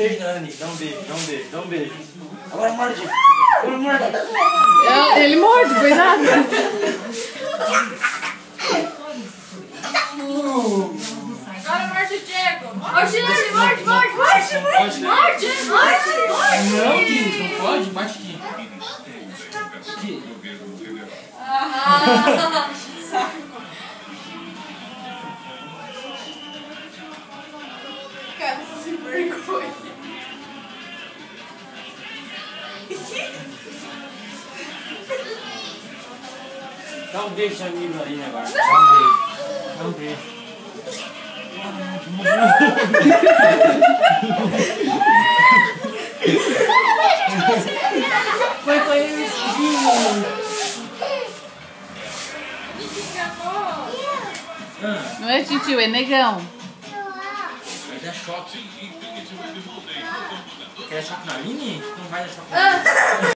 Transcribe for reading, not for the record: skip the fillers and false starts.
beijo, Dani. Dá um beijo, dá um beijo, dá um beijo. Agora morde. Agora morde. Ele morde, cuidado. Agora morde o Diego. Morde ele, morde. Não, Diego, não pode. Bate aqui. Saco. Cara, sem vergonha. Dá um beijo na minha aí agora. Dá um beijo. Foi ele, Não é titio, é negão. vai dar choque. Quer dar choque na Aline? Não vai dar choque na Aline.